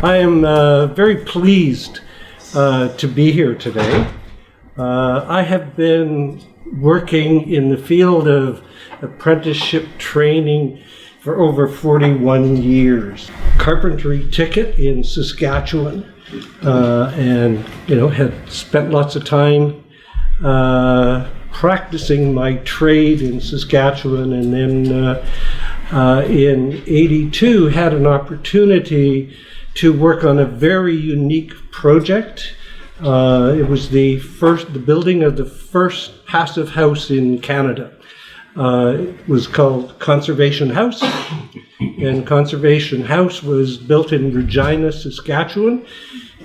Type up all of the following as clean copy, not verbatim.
I am very pleased to be here today. I have been working in the field of apprenticeship training for over 41 years. Carpentry ticket in Saskatchewan, and had spent lots of time practicing my trade in Saskatchewan, and then in '82 had an opportunity to work on a very unique project. It was the building of the first passive house in Canada. It was called Conservation House, and Conservation House was built in Regina, Saskatchewan,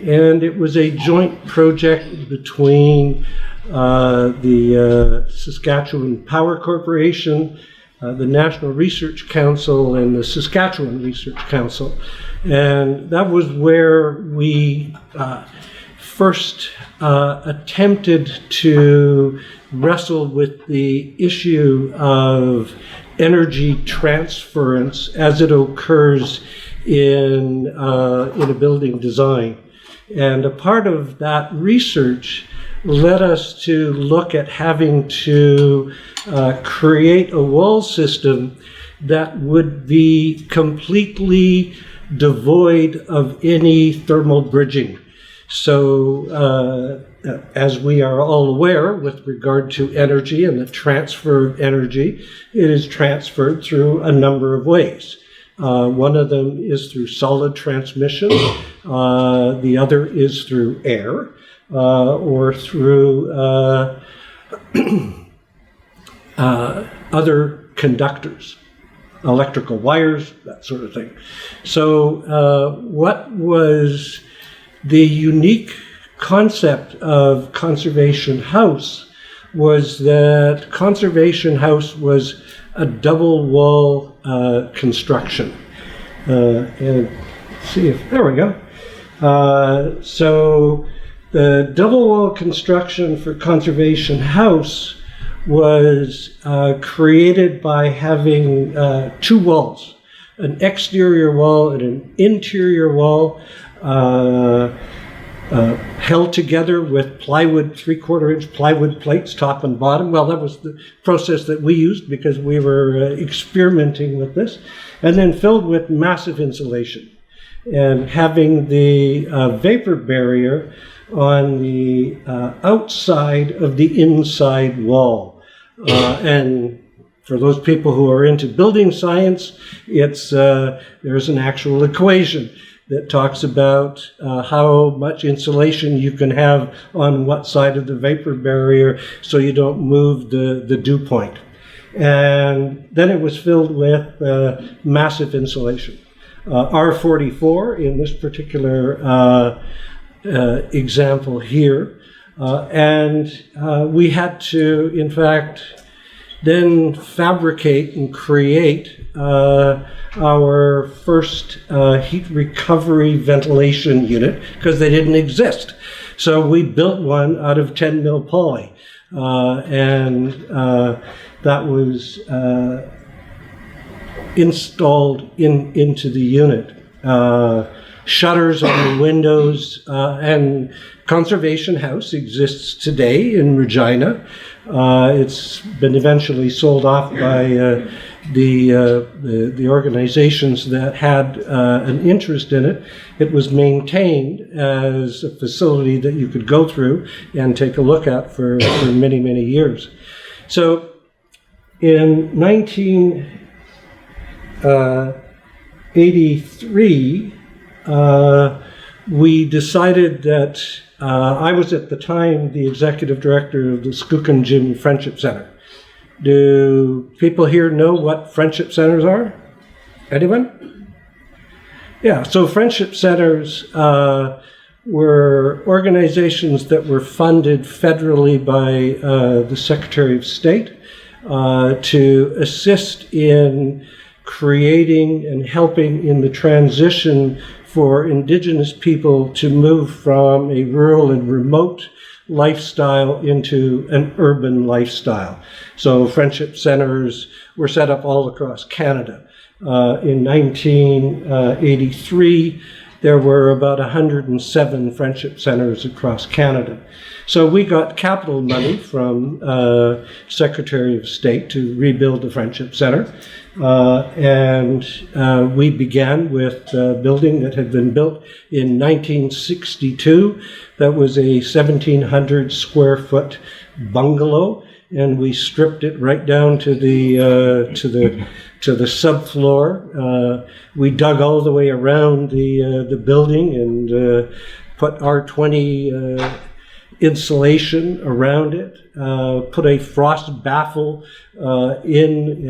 and it was a joint project between the Saskatchewan Power Corporation, the National Research Council, and the Saskatchewan Research Council. And that was where we first attempted to wrestle with the issue of energy transference as it occurs in a building design. And a part of that research led us to look at having to create a wall system that would be completely devoid of any thermal bridging. So, as we are all aware, with regard to energy and the transfer of energy, it is transferred through a number of ways. One of them is through solid transmission. The other is through air, or through other conductors, electrical wires, that sort of thing. So what was the unique concept of Conservation House was that Conservation House was a double wall construction. And let's see if, there we go. So the double wall construction for Conservation House was created by having two walls, an exterior wall and an interior wall, held together with plywood, 3/4-inch plywood plates, top and bottom. Well, that was the process that we used because we were experimenting with this, and then filled with massive insulation, and having the vapor barrier on the outside of the inside wall. And for those people who are into building science, it's there's an actual equation that talks about how much insulation you can have on what side of the vapor barrier so you don't move the dew point. And then it was filled with massive insulation. R44 in this particular example here. And we had to, in fact, then fabricate and create our first heat recovery ventilation unit, because they didn't exist. So we built one out of 10 mil poly, and that was installed into the unit. Shutters on the windows, and Conservation House exists today in Regina. It's been eventually sold off by the organizations that had an interest in it. It was maintained as a facility that you could go through and take a look at for many, many years. So in 1983, we decided that I was at the time the executive director of the Skookumjim Friendship Center. Do people here know what friendship centers are? Anyone? Yeah, so friendship centers were organizations that were funded federally by the Secretary of State to assist in creating and helping in the transition for Indigenous people to move from a rural and remote lifestyle into an urban lifestyle. So friendship centers were set up all across Canada. In 1983, there were about 107 Friendship Centers across Canada. So we got capital money from Secretary of State to rebuild the Friendship Center. And we began with a building that had been built in 1962. That was a 1,700 square foot bungalow, and we stripped it right down to the subfloor. We dug all the way around the building and put R20 insulation around it, put a frost baffle in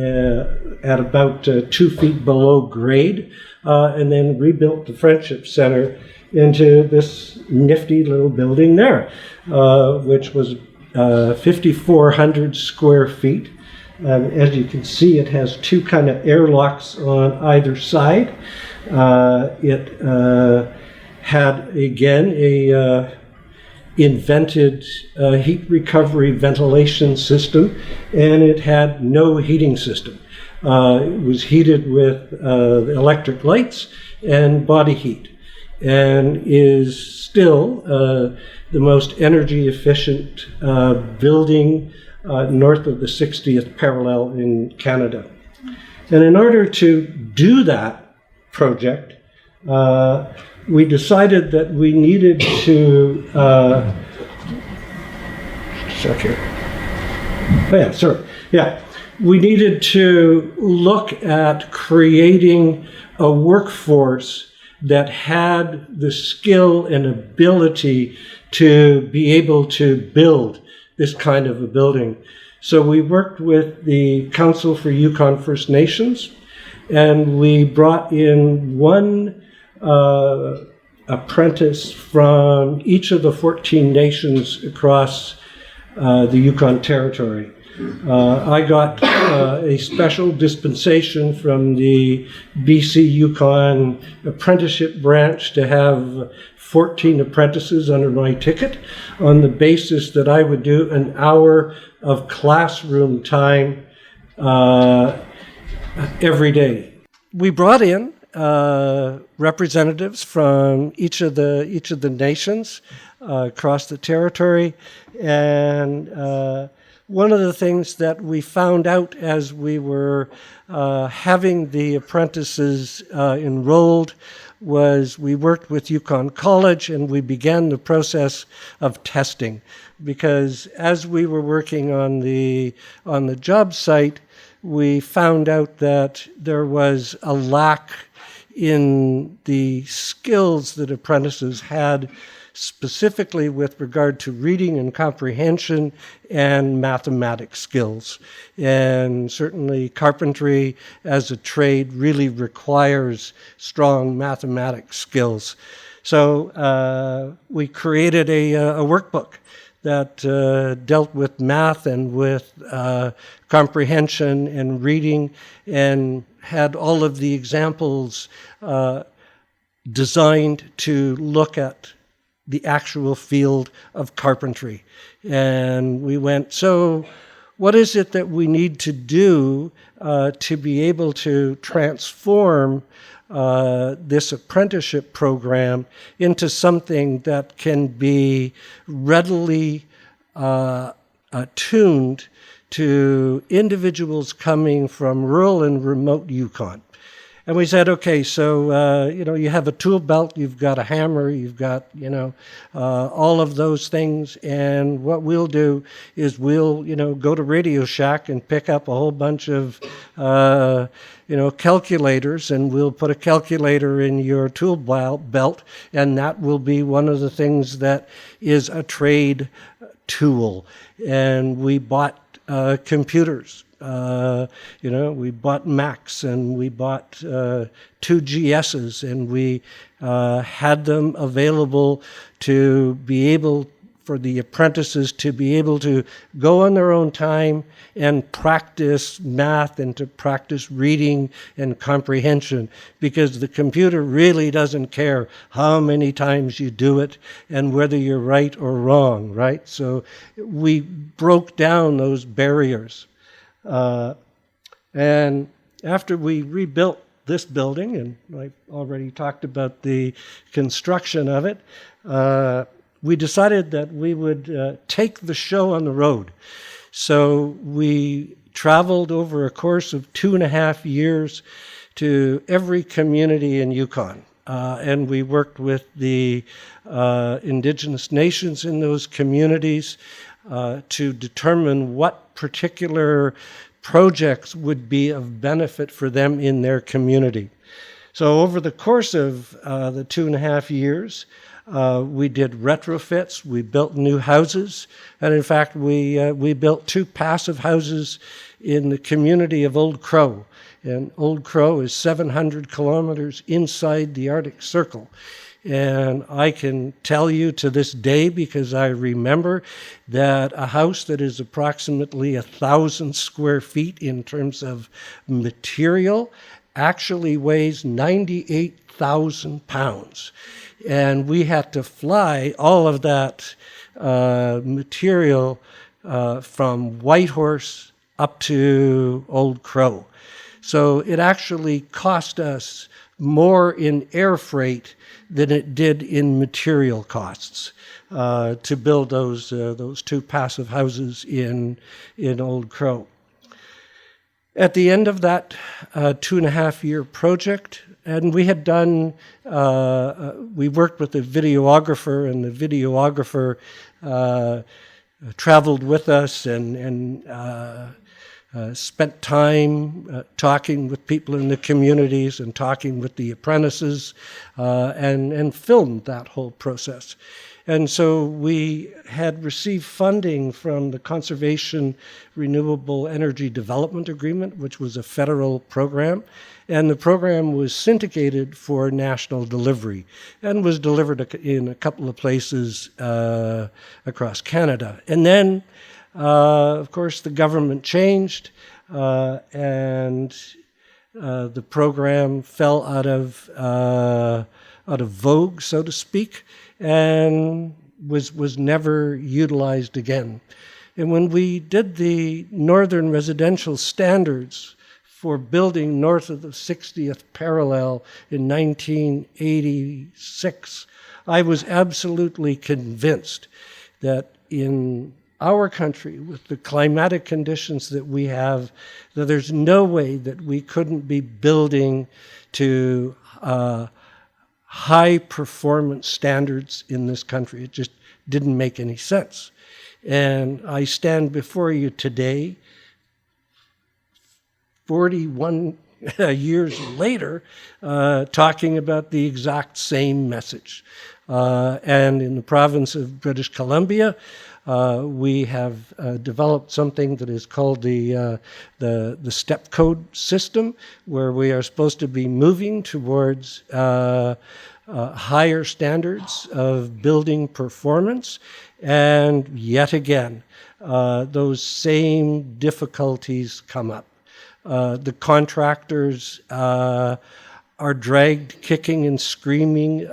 at about 2 feet below grade, and then rebuilt the Friendship Center into this nifty little building there, which was 5,400 square feet. As you can see, it has two kind of airlocks on either side. It had, again, a invented heat recovery ventilation system, and it had no heating system. It was heated with electric lights and body heat, and is still the most energy efficient building north of the 60th parallel in Canada. And in order to do that project, we decided that we needed to we needed to look at creating a workforce that had the skill and ability to be able to build this kind of a building. So we worked with the Council for Yukon First Nations, and we brought in one apprentice from each of the 14 nations across the Yukon Territory. I got a special dispensation from the BC Yukon Apprenticeship branch to have 14 apprentices under my ticket on the basis that I would do an hour of classroom time every day. We brought in representatives from each of the nations across the territory, and one of the things that we found out as we were having the apprentices enrolled was we worked with Yukon College, and we began the process of testing, because as we were working on the job site, we found out that there was a lack in the skills that apprentices had, specifically with regard to reading and comprehension and mathematics skills. And certainly carpentry as a trade really requires strong mathematics skills. So we created a workbook that dealt with math and with comprehension and reading, and had all of the examples designed to look at the actual field of carpentry. And we went, so what is it that we need to do to be able to transform this apprenticeship program into something that can be readily attuned to individuals coming from rural and remote Yukon. And we said, okay, so, you have a tool belt, you've got a hammer, you've got, all of those things. And what we'll do is we'll, go to Radio Shack and pick up a whole bunch of, calculators, and we'll put a calculator in your tool belt, and that will be one of the things that is a trade tool. And we bought computers. We bought Macs, and we bought 2 GSs, and we had them available to be able for the apprentices to be able to go on their own time and practice math and to practice reading and comprehension, because the computer really doesn't care how many times you do it and whether you're right or wrong, right? So we broke down those barriers. And after we rebuilt this building, and I already talked about the construction of it, we decided that we would take the show on the road. So we traveled over a course of 2.5 years to every community in Yukon. And we worked with the Indigenous nations in those communities to determine what particular projects would be of benefit for them in their community. So over the course of the 2.5 years, we did retrofits, we built new houses, and in fact we built 2 passive houses in the community of Old Crow. And Old Crow is 700 kilometers inside the Arctic Circle. And I can tell you to this day, because I remember, that a house that is approximately 1,000 square feet in terms of material actually weighs 98,000 pounds. And we had to fly all of that material from Whitehorse up to Old Crow. So it actually cost us more in air freight than it did in material costs to build those 2 passive houses in Old Crow. At the end of that 2.5-year project, and we had done, we worked with a videographer, and the videographer traveled with us and spent time talking with people in the communities and talking with the apprentices and filmed that whole process. And so we had received funding from the Conservation Renewable Energy Development Agreement, which was a federal program, and the program was syndicated for national delivery and was delivered in a couple of places across Canada. And then of course, the government changed, and the program fell out of vogue, so to speak, and was never utilized again. And when we did the Northern Residential Standards for building north of the 60th parallel in 1986, I was absolutely convinced that in our country, with the climatic conditions that we have, that there's no way that we couldn't be building to high performance standards in this country. It just didn't make any sense. And I stand before you today, 41 years later, talking about the exact same message. And in the province of British Columbia, we have developed something that is called the step code system, where we are supposed to be moving towards higher standards of building performance. And yet again, those same difficulties come up. The contractors are dragged kicking and screaming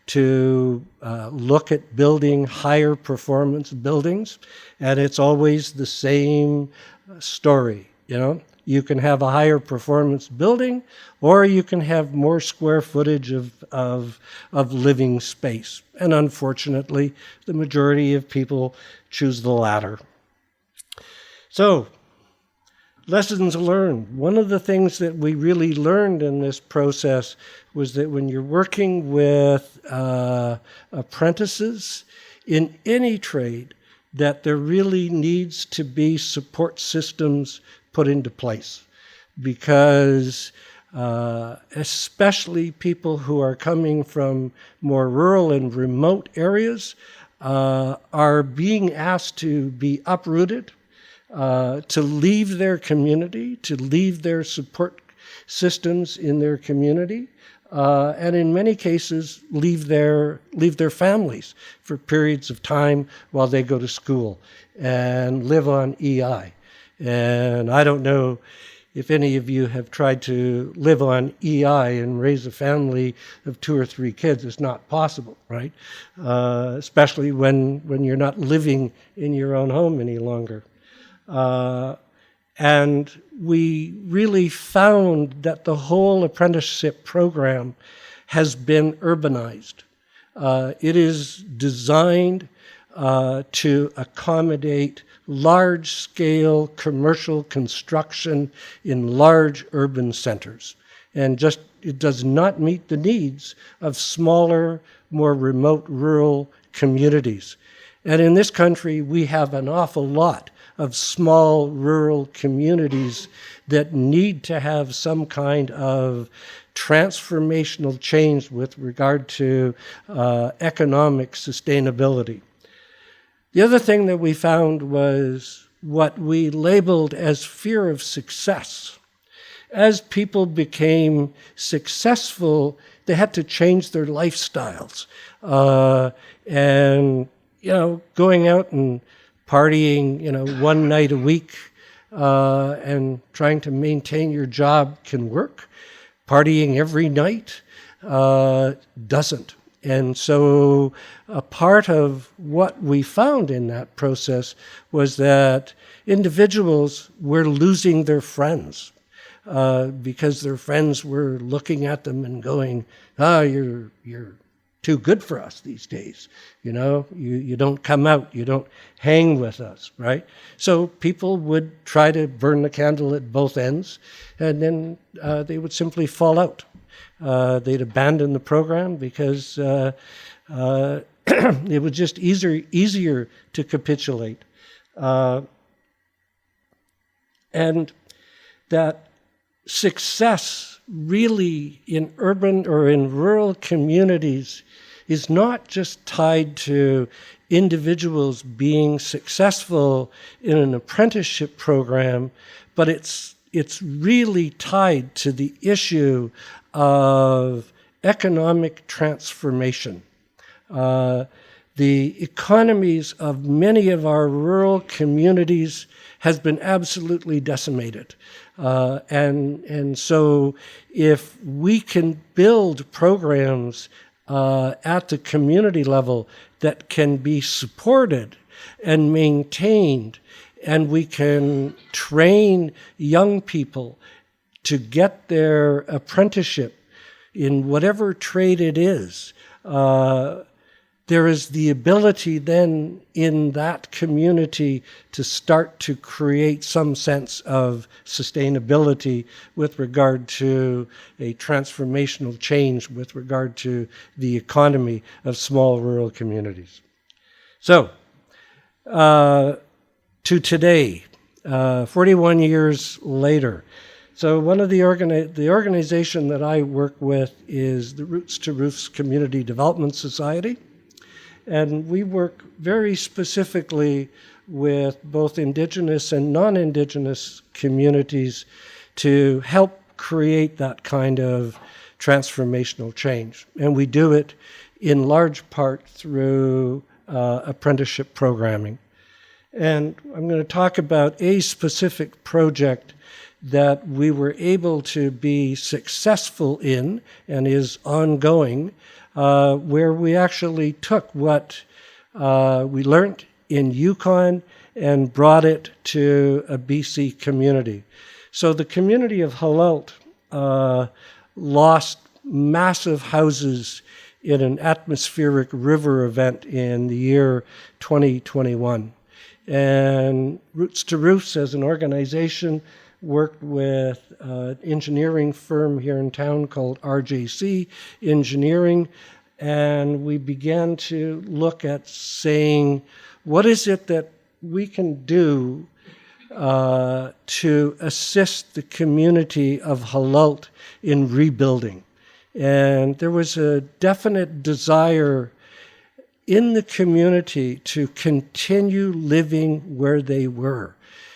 to look at building higher performance buildings, and it's always the same story. You can have a higher performance building, or you can have more square footage of living space. And unfortunately, the majority of people choose the latter. So, lessons learned. One of the things that we really learned in this process was that when you're working with apprentices in any trade, that there really needs to be support systems put into place. Because especially people who are coming from more rural and remote areas are being asked to be uprooted, to leave their community, to leave their support systems in their community, and in many cases leave their families for periods of time while they go to school and live on EI. And I don't know if any of you have tried to live on EI and raise a family of 2 or 3 kids. It's not possible, right? Especially when you're not living in your own home any longer. And we really found that the whole apprenticeship program has been urbanized. It is designed to accommodate large-scale commercial construction in large urban centers. And just it does not meet the needs of smaller, more remote rural communities. And in this country, we have an awful lot of small rural communities that need to have some kind of transformational change with regard to economic sustainability. The other thing that we found was what we labeled as fear of success. As people became successful, they had to change their lifestyles. And, going out and partying, one night a week and trying to maintain your job can work. Partying every night doesn't. And so a part of what we found in that process was that individuals were losing their friends because their friends were looking at them and going, you're too good for us these days. You don't come out, you don't hang with us, right? So people would try to burn the candle at both ends, and then they would simply fall out. They'd abandon the program because it was just easier to capitulate. And that success really in urban or in rural communities is not just tied to individuals being successful in an apprenticeship program, but it's really tied to the issue of economic transformation. The economies of many of our rural communities has been absolutely decimated. And so if we can build programs at the community level that can be supported and maintained, and we can train young people to get their apprenticeship in whatever trade it is, there is the ability then in that community to start to create some sense of sustainability with regard to a transformational change with regard to the economy of small rural communities. So, to today, 41 years later. So one of the organization that I work with is the Roots to Roofs Community Development Society. And we work very specifically with both Indigenous and non-Indigenous communities to help create that kind of transformational change. And we do it in large part through apprenticeship programming. And I'm going to talk about a specific project that we were able to be successful in and is ongoing, where we actually took what we learned in Yukon and brought it to a BC community. So the community of Halalt lost massive houses in an atmospheric river event in the year 2021. And Roots to Roofs as an organization worked with an engineering firm here in town called RJC Engineering, and we began to look at saying, what is it that we can do to assist the community of Halalt in rebuilding? And there was a definite desire in the community to continue living where they were.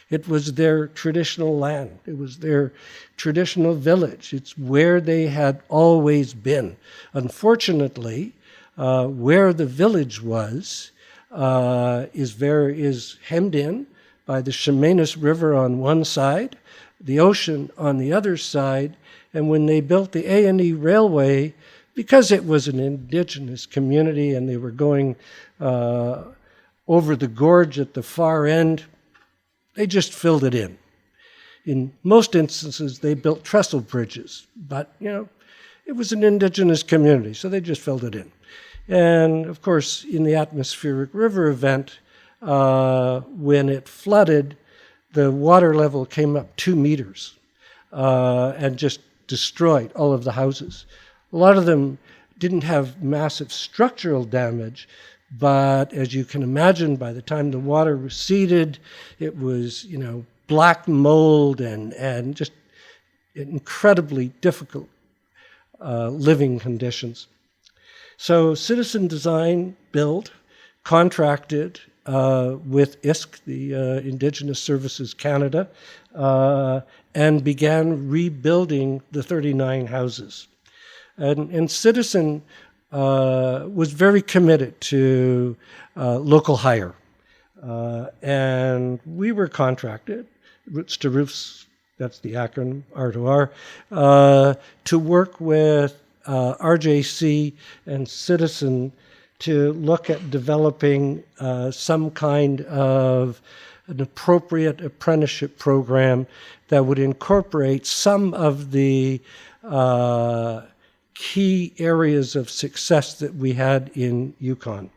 It was their traditional land. It was their traditional village. It's where they had always been. Unfortunately, where the village was is hemmed in by the Chemainus River on one side, the ocean on the other side, and when they built the A&E Railway, because it was an Indigenous community and they were going over the gorge at the far end, they just filled it in. In most instances, they built trestle bridges, but, it was an indigenous community, so they just filled it in. And, of course, in the atmospheric river event, when it flooded, the water level came up 2 meters and just destroyed all of the houses. A lot of them didn't have massive structural damage, but as you can imagine, by the time the water receded, it was, black mold and just incredibly difficult living conditions. So Citizen Design built, contracted with ISC, the Indigenous Services Canada, and began rebuilding the 39 houses. And Citizen was very committed to local hire. And we were contracted, Roots to Roofs, that's the acronym, R2R, to work with RJC and Citizen to look at developing some kind of an appropriate apprenticeship program that would incorporate some of the key areas of success that we had in Yukon.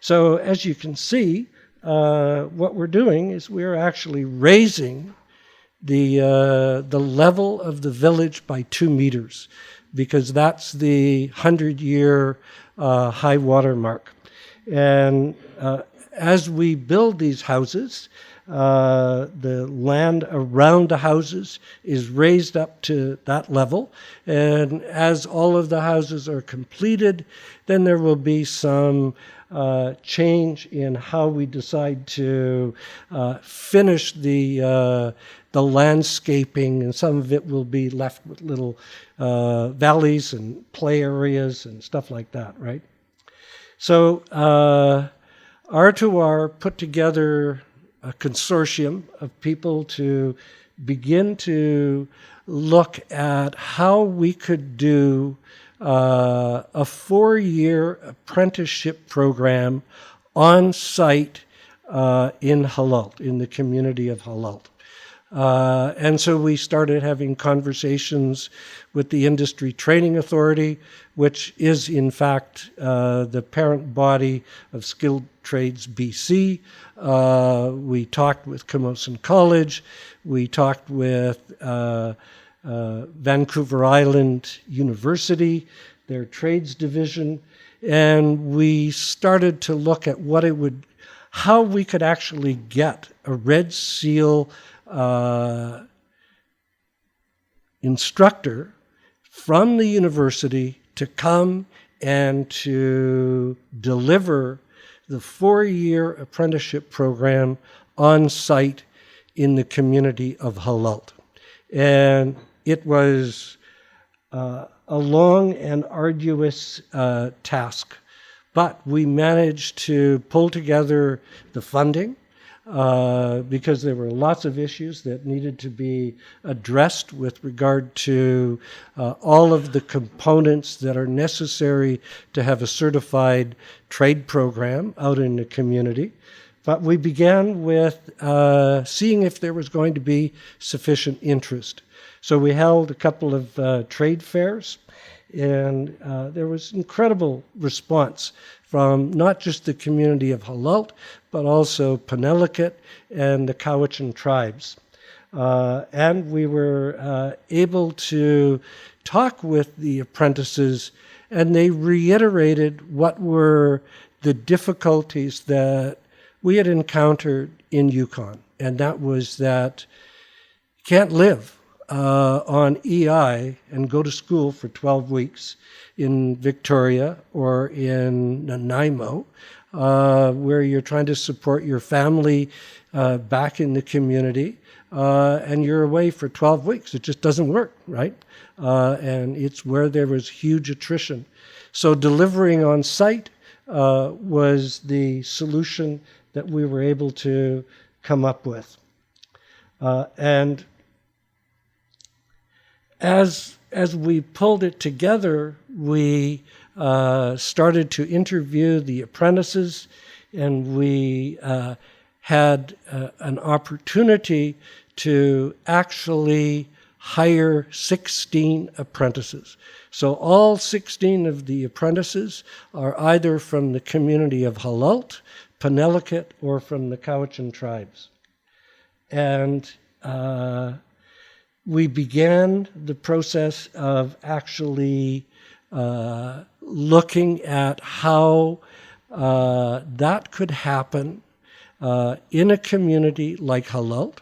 So as you can see, what we're doing is we're actually raising the level of the village by 2 meters, because that's the 100-year high water mark. And as we build these houses, the land around the houses is raised up to that level. And as all of the houses are completed, then there will be some change in how we decide to finish the landscaping, and some of it will be left with little valleys and play areas and stuff like that, right? So R2R put together a consortium of people to begin to look at how we could do a 4-year apprenticeship program on site in Halalt, in the community of Halalt. And so we started having conversations with the Industry Training Authority, which is in fact the parent body of Skilled Trades BC. We talked with Camosun College. We talked with Vancouver Island University, their trades division, and we started to look at how we could actually get a Red Seal instructor from the university to come and to deliver the 4-year apprenticeship program on site in the community of Halalt. And it was a long and arduous task, but we managed to pull together the funding because there were lots of issues that needed to be addressed with regard to all of the components that are necessary to have a certified trade program out in the community. But we began with seeing if there was going to be sufficient interest. So we held a couple of trade fairs, and there was incredible response from not just the community of Halalt, but also Penelakut and the Cowichan tribes. And we were able to talk with the apprentices, and they reiterated what were the difficulties that we had encountered in Yukon, and that was that you can't live on EI and go to school for 12 weeks in Victoria or in Nanaimo, where you're trying to support your family back in the community, and you're away for 12 weeks. It just doesn't work, right? And it's where there was huge attrition. So delivering on site was the solution that we were able to come up with. And as we pulled it together, we started to interview the apprentices, and we had an opportunity to actually hire 16 apprentices. So all 16 of the apprentices are either from the community of Halalt, Penelakut, or from the Cowichan tribes. And we began the process of actually looking at how that could happen in a community like Halalt,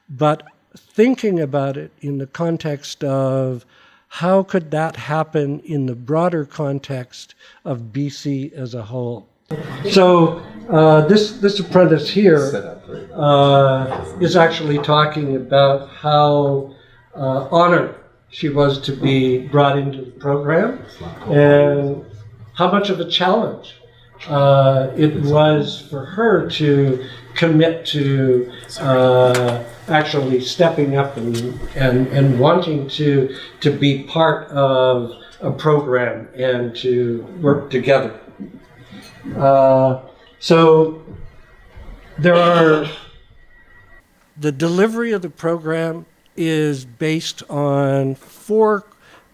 but thinking about it in the context of how could that happen in the broader context of BC as a whole. So this apprentice here is actually talking about how honored she was to be brought into the program and how much of a challenge it was for her to commit to actually stepping up and wanting to be part of a program and to work together. So the delivery of the program is based on 4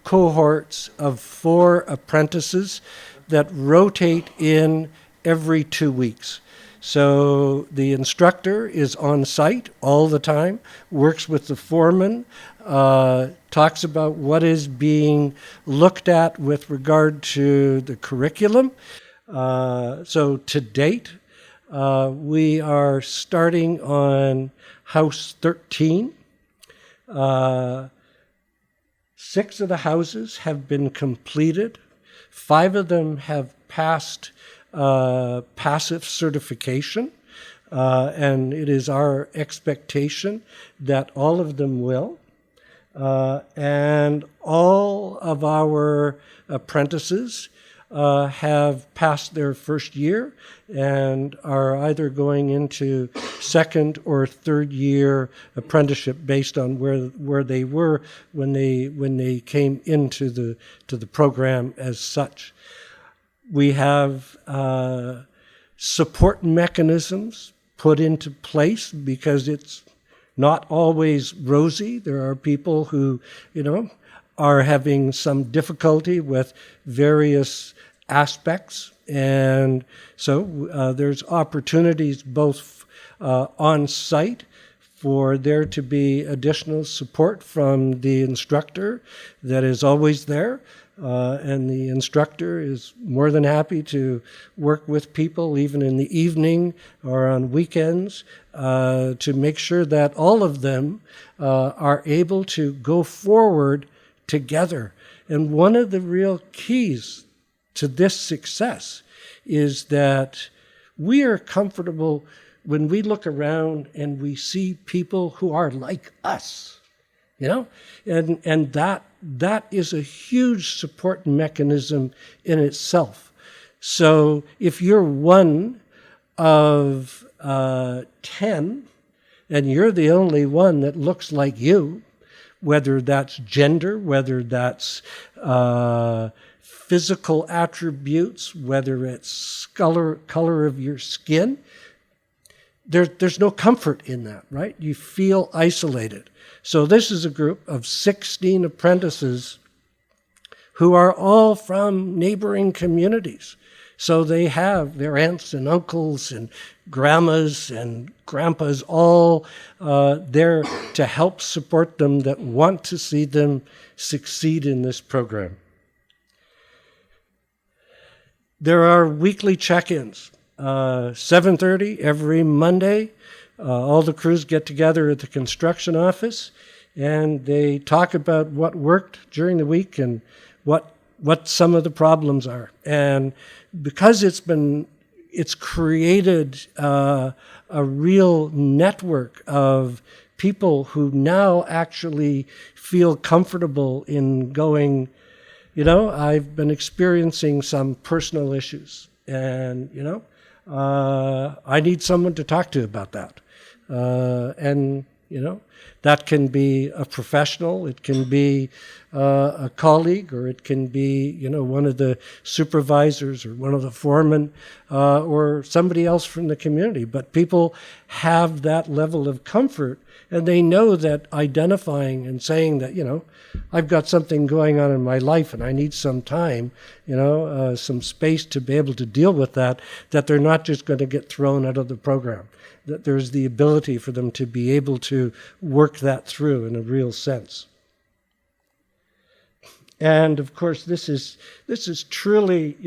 cohorts of 4 apprentices that rotate in every 2 weeks. So the instructor is on site all the time, works with the foreman, talks about what is being looked at with regard to the curriculum. So to date, we are starting on House 13. 6 of the houses have been completed. 5 of them have passed passive certification, and it is our expectation that all of them will. And all of our apprentices have passed their first year and are either going into second or third year apprenticeship based on where they were when they came into the program as such. We have support mechanisms put into place because it's not always rosy. There are people who, are having some difficulty with various aspects. And so there's opportunities both on site for there to be additional support from the instructor that is always there. And the instructor is more than happy to work with people even in the evening or on weekends to make sure that all of them are able to go forward together. And one of the real keys to this success is that we are comfortable when we look around and we see people who are like us, and that is a huge support mechanism in itself. So if you're one of 10 and you're the only one that looks like you, whether that's gender, whether that's physical attributes, whether it's color of your skin, there's no comfort in that, right? You feel isolated. So this is a group of 16 apprentices who are all from neighboring communities. So they have their aunts and uncles and grandmas and grandpas all there to help support them that want to see them succeed in this program. There are weekly check-ins. 7:30 every Monday. All the crews get together at the construction office and they talk about what worked during the week and what some of the problems are. And because it's created a real network of people who now actually feel comfortable in going, I've been experiencing some personal issues and, I need someone to talk to about that. And That can be a professional, it can be a colleague, or it can be, one of the supervisors or one of the foremen, or somebody else from the community. But people have that level of comfort, and they know that identifying and saying that, I've got something going on in my life and I need some time, some space to be able to deal with that they're not just going to get thrown out of the program, that there's the ability for them to be able to work that through in a real sense. And of course, this is truly,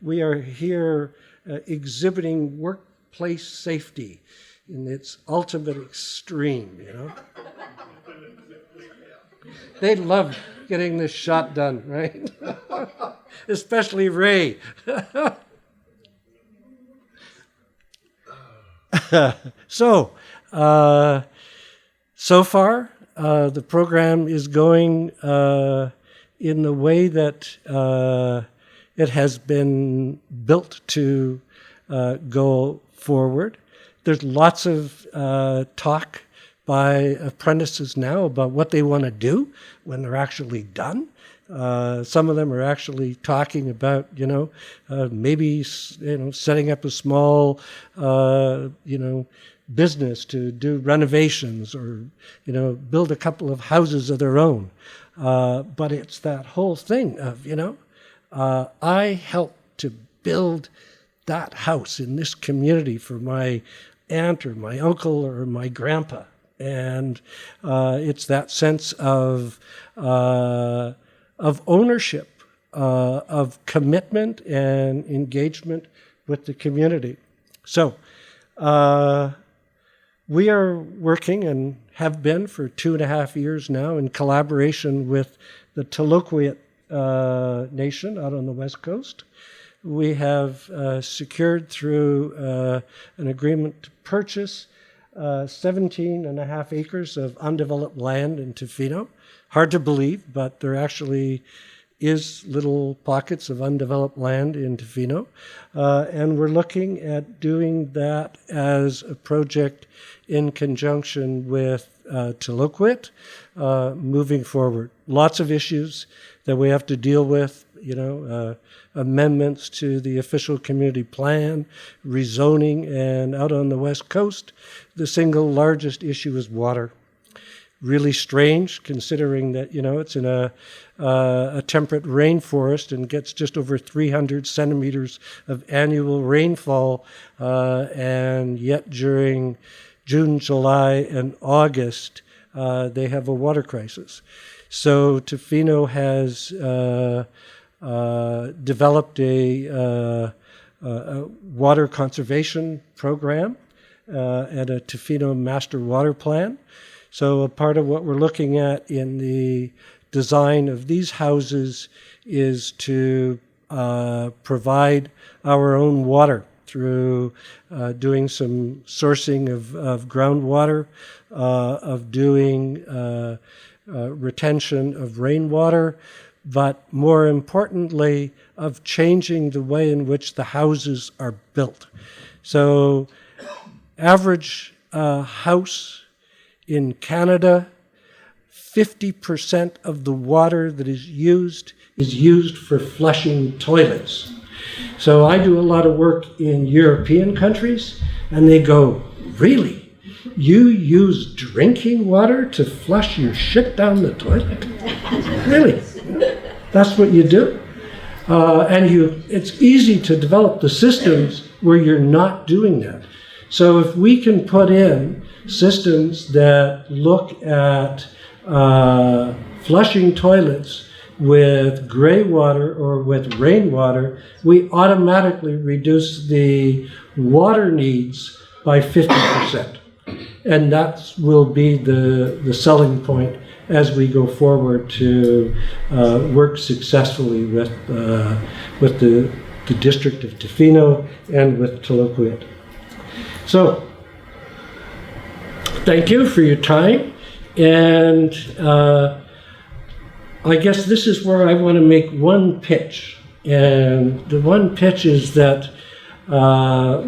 we are here exhibiting workplace safety in its ultimate extreme, They love getting this shot done, right? Especially Ray. So far, the program is going in the way that it has been built to go forward. There's lots of talk by apprentices now about what they want to do when they're actually done. Some of them are actually talking about, maybe, setting up a small, business to do renovations or, build a couple of houses of their own. But it's that whole thing of, I helped to build that house in this community for my aunt or my uncle or my grandpa. And it's that sense of ownership, of commitment and engagement with the community. So we are working and have been for 2.5 years now in collaboration with the Taloquiet Nation out on the West Coast. We have secured through an agreement to purchase 17.5 acres of undeveloped land in Tofino. Hard to believe, but there actually is little pockets of undeveloped land in Tofino. And we're looking at doing that as a project in conjunction with Taloquiet moving forward. Lots of issues that we have to deal with, amendments to the official community plan, rezoning, and out on the West Coast, the single largest issue is water. Really strange, considering that, it's in a temperate rainforest and gets just over 300 centimeters of annual rainfall, and yet during June, July, and August, they have a water crisis. So Tofino has developed a water conservation program and a Tofino Master Water Plan. So a part of what we're looking at in the design of these houses is to provide our own water through doing some sourcing of groundwater, of doing retention of rainwater, but more importantly, of changing the way in which the houses are built. So average house in Canada, 50% of the water that is used for flushing toilets. So I do a lot of work in European countries, and they go, really? You use drinking water to flush your shit down the toilet? Really? That's what you do? It's easy to develop the systems where you're not doing that. So if we can put in systems that look at flushing toilets with gray water or with rainwater, we automatically reduce the water needs by 50%. And that will be the selling point as we go forward to work successfully with the District of Tofino and with Taloquiet. So, thank you for your time, and I guess this is where I want to make one pitch, and the one pitch is that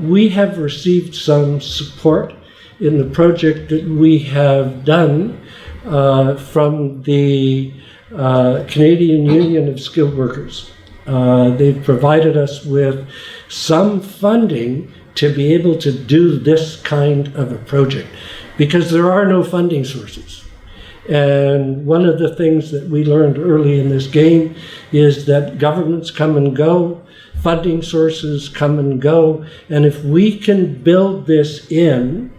we have received some support in the project that we have done from the Canadian Union of Skilled Workers. They've provided us with some funding to be able to do this kind of a project, because there are no funding sources. And one of the things that we learned early in this game is that governments come and go, funding sources come and go, and if we can build this in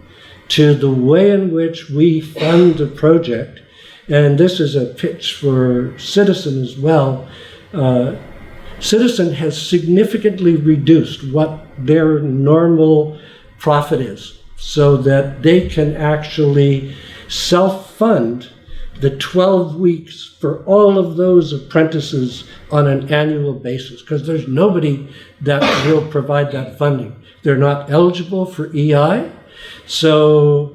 to the way in which we fund the project, and this is a pitch for Citizen as well, Citizen has significantly reduced what their normal profit is so that they can actually self-fund the 12 weeks for all of those apprentices on an annual basis, because there's nobody that will provide that funding. They're not eligible for EI. So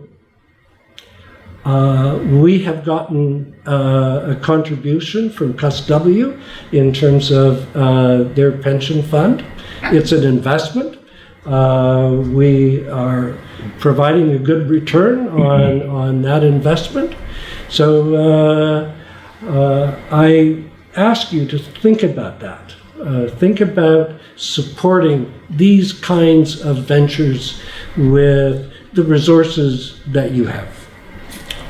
we have gotten a contribution from CUSW in terms of their pension fund. It's an investment. We are providing a good return on that investment. So I ask you to think about that. Think about supporting these kinds of ventures with the resources that you have.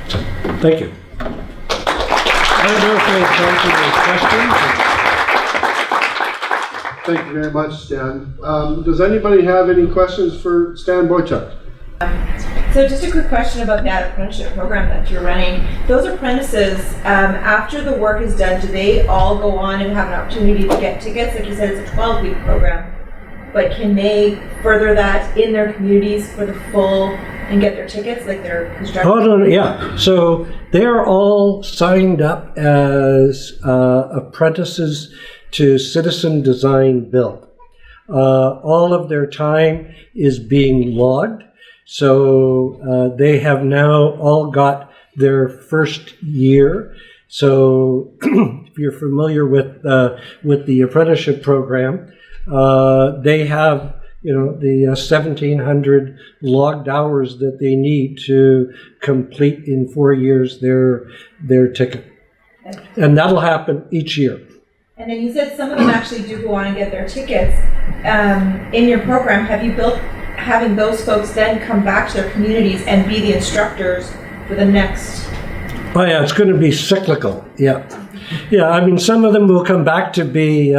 So, thank you. I don't know if we have time for questions. Thank you very much, Stan. Does anybody have any questions for Stan Boychuk? So just a quick question about that apprenticeship program that you're running. Those apprentices, after the work is done, do they all go on and have an opportunity to get tickets? Like you said, it's a 12-week program, but can they further that in their communities for the full and get their tickets, like their construction? Oh, no, yeah. So they're all signed up as apprentices to Citizen Design Build. All of their time is being logged. So they have now all got their first year. So if you're familiar with the apprenticeship program, they have the 1,700 logged hours that they need to complete in 4 years their ticket, and that'll happen each year. And then you said some of them actually do go on and get their tickets. In your program, have you built having those folks then come back to their communities and be the instructors for the next? Oh yeah, it's going to be cyclical. Yeah. I mean, some of them will come back to be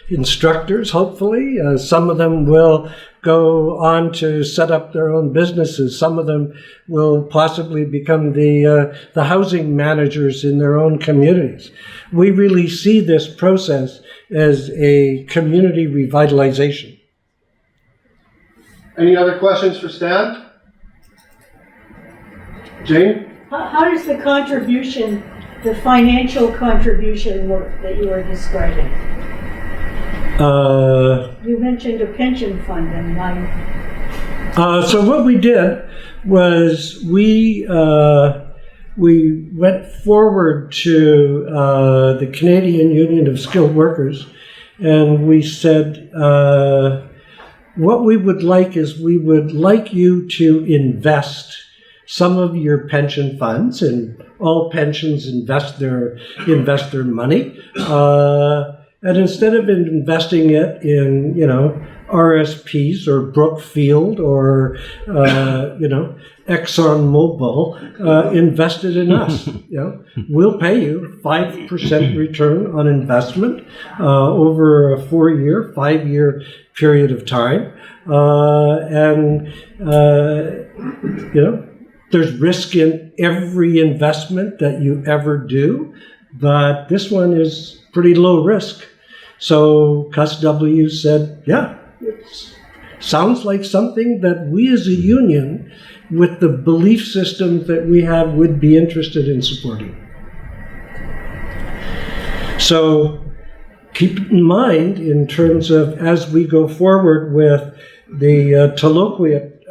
instructors, hopefully. Some of them will go on to set up their own businesses. Some of them will possibly become the housing managers in their own communities. We really see this process as a community revitalization. Any other questions for Stan? Jane? How does the contribution, the financial contribution work that you were describing? You mentioned a pension fund and mine. So what we did was we went forward to the Canadian Union of Skilled Workers, and we said, what we would like is we would like you to invest some of your pension funds, and all pensions invest their money. And instead of investing it in, RSPs or Brookfield or, ExxonMobil, invest it in us. We'll pay you 5% return on investment over a 5-year period of time. There's risk in every investment that you ever do, but this one is pretty low risk. So CUSW said, yeah, it sounds like something that we as a union, with the belief system that we have, would be interested in supporting. So keep in mind, in terms of as we go forward with the Taloquiet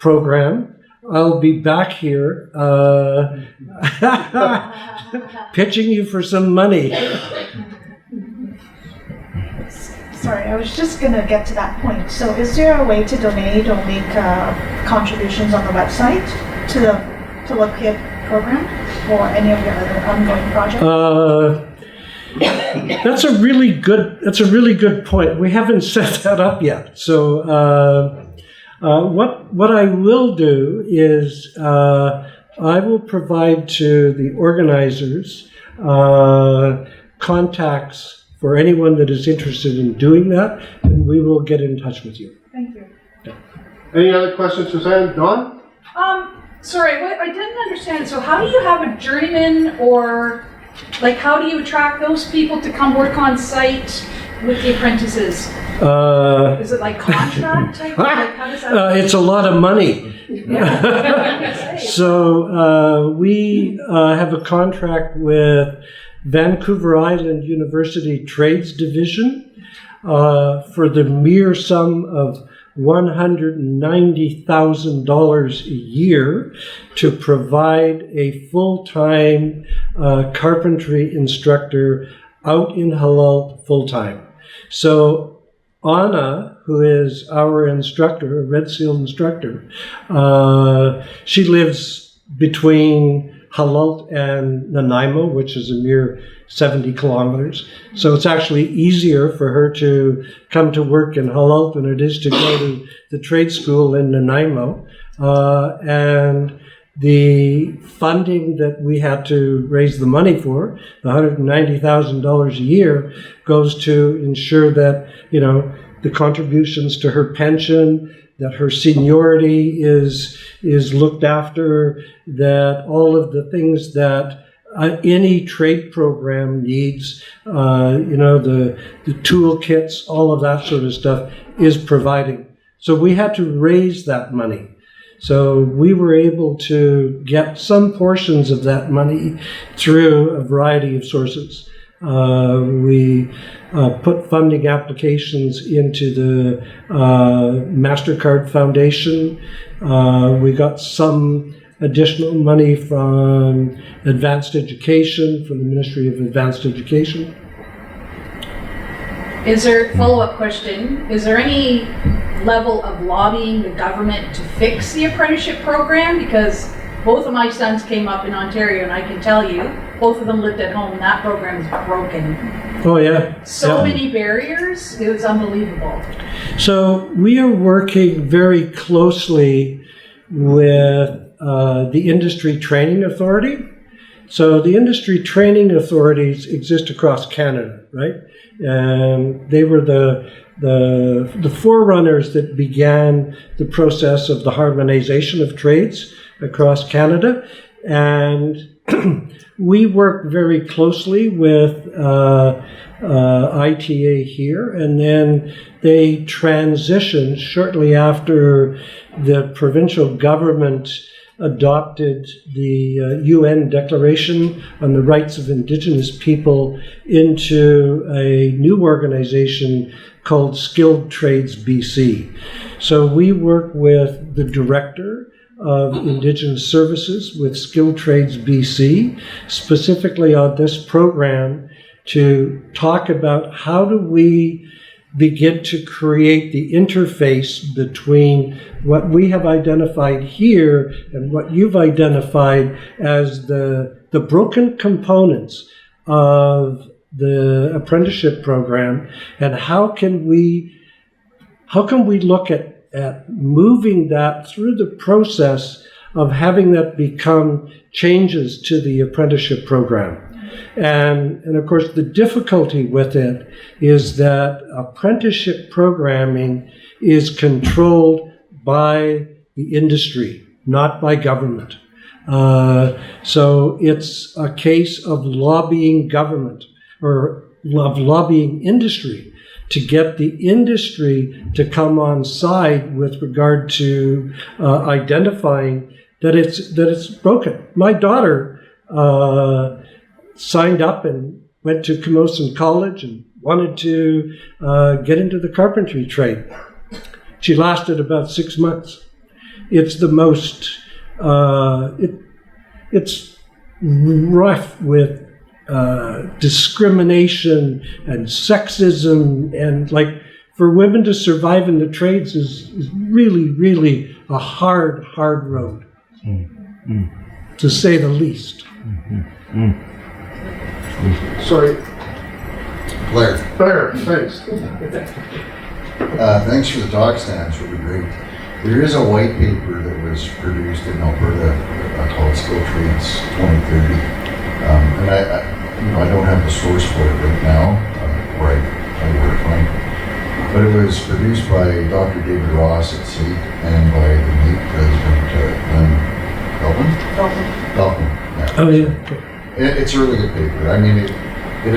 program, I'll be back here pitching you for some money. Sorry, I was just gonna get to that point. So is there a way to donate or make contributions on the website to the Halalt Kid program or any of your other ongoing projects? That's a really good point. We haven't set that up yet. So what I will do is I will provide to the organizers contacts for anyone that is interested in doing that, and we will get in touch with you. Thank you. Any other questions, Suzanne? Dawn? Sorry, what I didn't understand. So how do you have a journeyman, or like how do you attract those people to come work on site with the apprentices? Is it like contract type? Like how does that It's a lot of money. So we have a contract with Vancouver Island University Trades Division for the mere sum of $190,000 a year to provide a full-time carpentry instructor out in Halalt full-time. So Anna, who is our instructor, a Red Seal instructor, she lives between Halalt and Nanaimo, which is a mere 70 kilometers. So it's actually easier for her to come to work in Halalt than it is to go to the trade school in Nanaimo. And the funding that we had to raise the money for, the $190,000 a year, goes to ensure that, the contributions to her pension, that her seniority is looked after, that all of the things that any trade program needs, the toolkits, all of that sort of stuff is providing. So we had to raise that money. So we were able to get some portions of that money through a variety of sources. We put funding applications into the MasterCard Foundation. We got some additional money from Advanced Education, from the Ministry of Advanced Education. Is there, follow-up question, is there any level of lobbying the government to fix the apprenticeship program? Because both of my sons came up in Ontario, and I can tell you, both of them lived at home, and that program is broken. Oh yeah. So many barriers, it was unbelievable. So we are working very closely with the Industry Training Authority. So the industry training authorities exist across Canada, right? And they were the forerunners that began the process of the harmonization of trades across Canada. And we work very closely with ITA here, and then they transitioned shortly after the provincial government adopted the UN Declaration on the Rights of Indigenous People into a new organization called Skilled Trades BC. So we work with the director of Indigenous Services with Skilled Trades BC, specifically on this program to talk about how do we begin to create the interface between what we have identified here and what you've identified as the broken components of the apprenticeship program, and how can we look at moving that through the process of having that become changes to the apprenticeship program. And of course, the difficulty with it is that apprenticeship programming is controlled by the industry, not by government. So it's a case of lobbying government or of lobbying industry to get the industry to come on side with regard to identifying that it's broken. My daughter signed up and went to Camosun College and wanted to get into the carpentry trade. She lasted about 6 months. It's the most, it's rough with discrimination and sexism, and like for women to survive in the trades is really, really a hard road, to say the least. Sorry, Blair, thanks. thanks for the talk, Stan. It's really great. There is a white paper that was produced in Alberta called Skill Trades 2030, and I don't have the source for it right now, where I work on. But it was produced by Dr. David Ross at SAIT and by the NAIT president, Dalton. Yeah. Oh yeah. It's a really good paper. I mean, it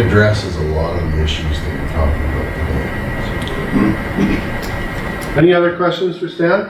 addresses a lot of the issues that you're talking about today. Any other questions for Stan?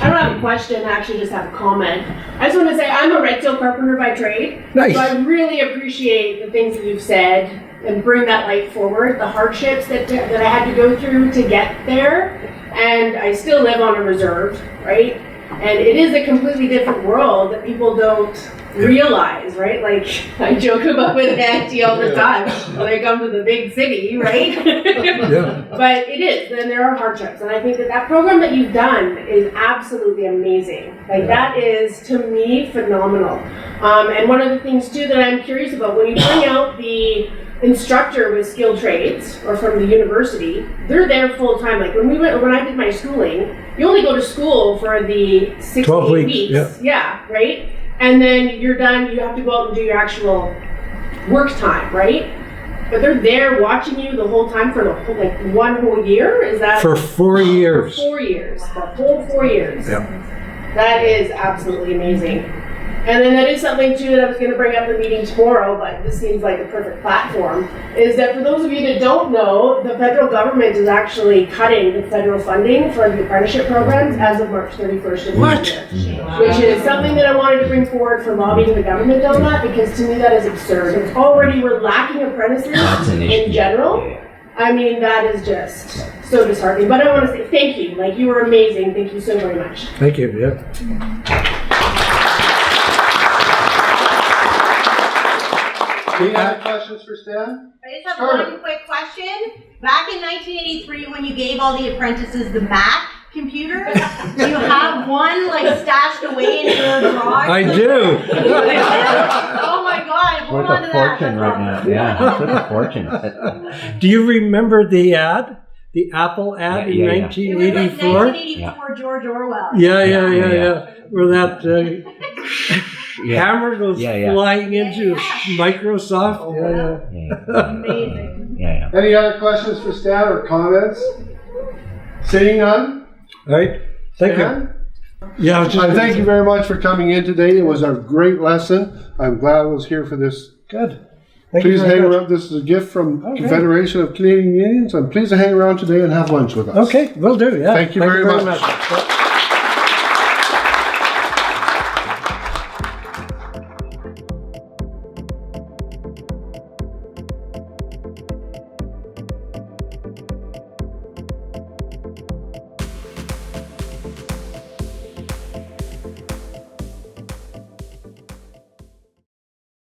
I don't have a question, I actually just have a comment. I just want to say I'm a red steel carpenter by trade. Nice. So I really appreciate the things that you've said and bring that light forward, the hardships that I had to go through to get there. And I still live on a reserve, right? And it is a completely different world that people don't realize, right? Like, I joke about with Auntie all the time when I come to the big city, right? Yeah. But it is, and there are hardships. And I think that program that you've done is absolutely amazing. Like, that is, to me, phenomenal. And one of the things, too, that I'm curious about, when you bring out the instructor with skilled trades or from the university, they're there full time. Like when I did my schooling, you only go to school for the 6 to 8 weeks. Yeah, right? And then you're done, you have to go out and do your actual work time, right? But they're there watching you the whole time for the whole, like 1 whole year? Is that? For 4 years. For 4 years. The whole 4 years. Yeah. That is absolutely amazing. And then that is something too that I was going to bring up in the meeting tomorrow, but this seems like a perfect platform, is that for those of you that don't know, the federal government is actually cutting the federal funding for the apprenticeship programs as of March 31st of this year. Which is something that I wanted to bring forward for lobbying the government on that, because to me that is absurd. It's already, we're lacking apprentices in general. I mean, that is just so disheartening. But I want to say thank you. Like, you were amazing. Thank you so very much. Thank you. Yeah. Any other questions for Stan? I just have one quick question. Back in 1983, when you gave all the apprentices the Mac computers, do you have one like stashed away in your garage? I do. Oh my God! Hold on to that. Fortune right now. Yeah, it's worth a fortune. Do you remember the ad? The Apple ad in 1984? It was like 1984 George Orwell. Yeah. Where that hammer goes flying into Microsoft. Amazing. Yeah. Any other questions for Stan or comments? Seeing none? All right. Thank you. Yeah, I was just Thank you very much for coming in today. It was a great lesson. I'm glad I was here for this. Good. Please hang around. This is a gift from Confederation of Canadian Unions. And please hang around today and have lunch with us. Okay, will do. Yeah. Thank you very much.